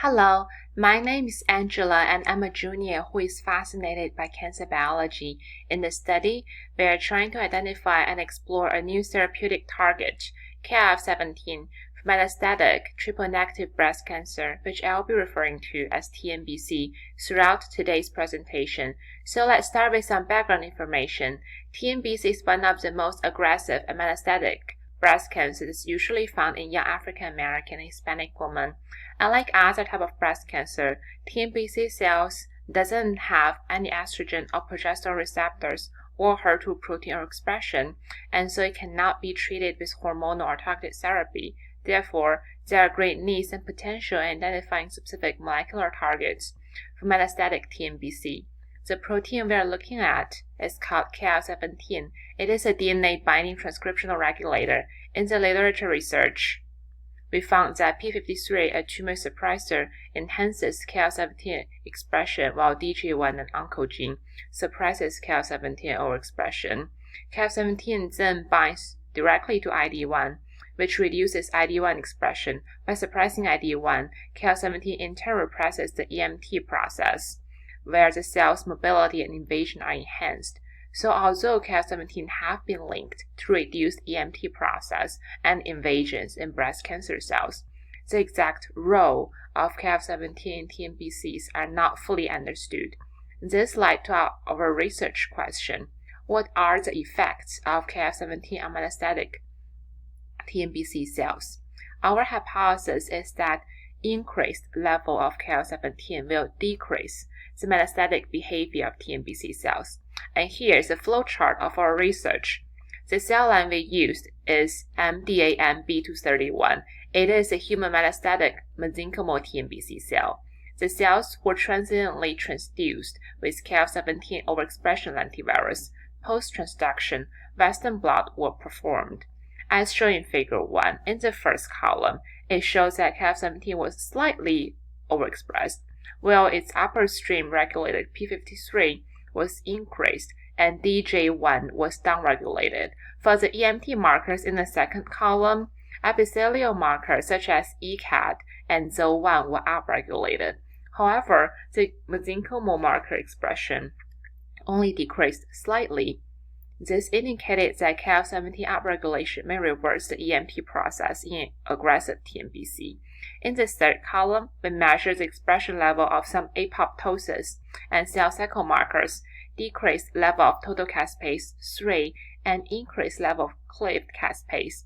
Hello, my name is Angela and I'm a junior who is fascinated by cancer biology. In the study, we are trying to identify and explore a new therapeutic target, KLF17, for metastatic triple-negative breast cancer, which I'll be referring to as TNBC throughout today's presentation. So let's start with some background information. TNBC is one of the most aggressive and metastatic breast cancer is usually found in young African American and Hispanic women. Unlike other type of breast cancer, TNBC cells doesn't have any estrogen or progesterone receptors or HER2 protein or expression, and so it cannot be treated with hormonal or targeted therapy. Therefore, there are great needs and potential in identifying specific molecular targets for metastatic TNBC. The protein we are looking at is called KL17. It is a DNA-binding transcriptional regulator. In the literature research, we found that p53, a tumor suppressor, enhances KL17 expression, while DJ1, an oncogene, suppresses KL17 overexpression. KL17 then binds directly to ID1, which reduces ID1 expression. By suppressing ID1, KL17 in turn represses the EMT process, where the cell's mobility and invasion are enhanced. So although KL17 have been linked to reduced EMT process and invasions in breast cancer cells, the exact role of KL17 in TNBCs are not fully understood. This led to our research question: what are the effects of KL17 on metastatic TNBC cells? Our hypothesis is that increased level of KL17 will decrease the metastatic behavior of TNBC cells. And here's a flowchart of our research. The cell line we used is MDAM-B231. It is a human metastatic mesenchymal TNBC cell. The cells were transiently transduced with KL17 overexpression lentivirus. Post-transduction, Western blot were performed. As shown in Figure 1, in the first column, it shows that KL17 was slightly overexpressed, while its upstream regulated p53 was increased and DJ1 was downregulated. For the EMT markers in the second column, epithelial markers such as ECAD and ZO1 were upregulated. However, the mesenchymal marker expression only decreased slightly. This indicated that KL17 upregulation may reverse the EMT process in aggressive TNBC. In the third column, we measure the expression level of some apoptosis and cell cycle markers, decreased level of total caspase 3, and increased level of cleaved caspase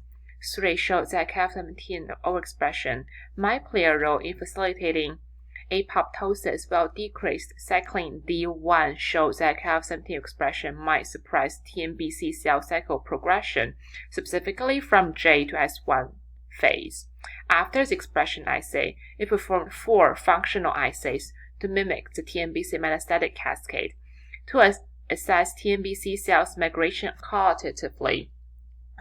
3 shows that KL17 overexpression might play a role in facilitating apoptosis, while decreased cyclin D1 shows that KL17 expression might suppress TNBC cell cycle progression, specifically from J to S1 phase. After the expression assay, it performed 4 functional assays to mimic the TNBC metastatic cascade. To assess TNBC cells migration qualitatively,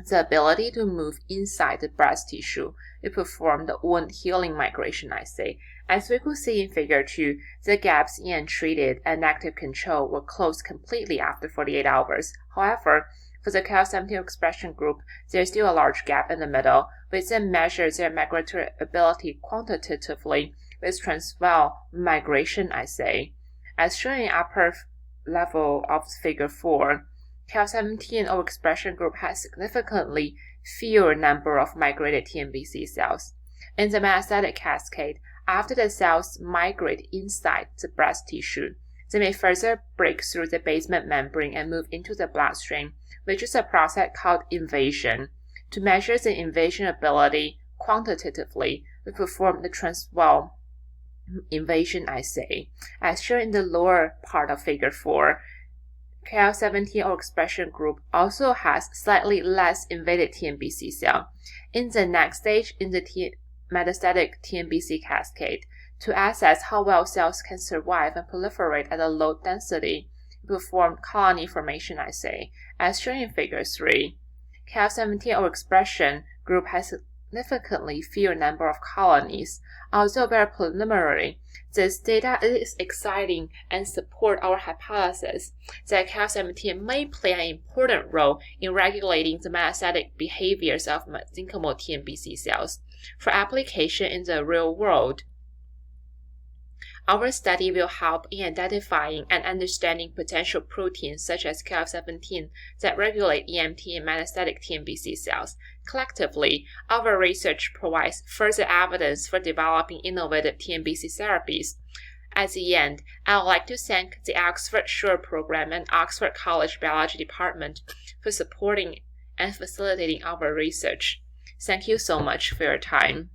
the ability to move inside the breast tissue, it performed the wound healing migration assay. As we could see in Figure 2, the gaps in treated and active control were closed completely after 48 hours. However, for the KL17 expression group, there is still a large gap in the middle. We then measure their migratory ability quantitatively with transwell migration assay. As shown in upper level of Figure 4, KL17 overexpression group has significantly fewer number of migrated TNBC cells. In the metastatic cascade, after the cells migrate inside the breast tissue, they may further break through the basement membrane and move into the bloodstream, which is a process called invasion. To measure the invasion ability quantitatively, we perform the transwell invasion assay. As shown in the lower part of Figure 4, KL17 overexpression group also has slightly less invaded TNBC cell. In the next stage in the metastatic TNBC cascade, to assess how well cells can survive and proliferate at a low density, we perform colony formation assay. As shown in Figure 3, KL17 overexpression group has significantly fewer number of colonies. Although very preliminary, this data is exciting and support our hypothesis that KL17 may play an important role in regulating the metastatic behaviors of mesenchymal TNBC cells. For application in the real world, Our study will help in identifying and understanding potential proteins such as KLF17 that regulate EMT and metastatic TNBC cells. Collectively, our research provides further evidence for developing innovative TNBC therapies. At the end, I would like to thank the Oxford SURE program and Oxford College Biology Department for supporting and facilitating our research. Thank you so much for your time.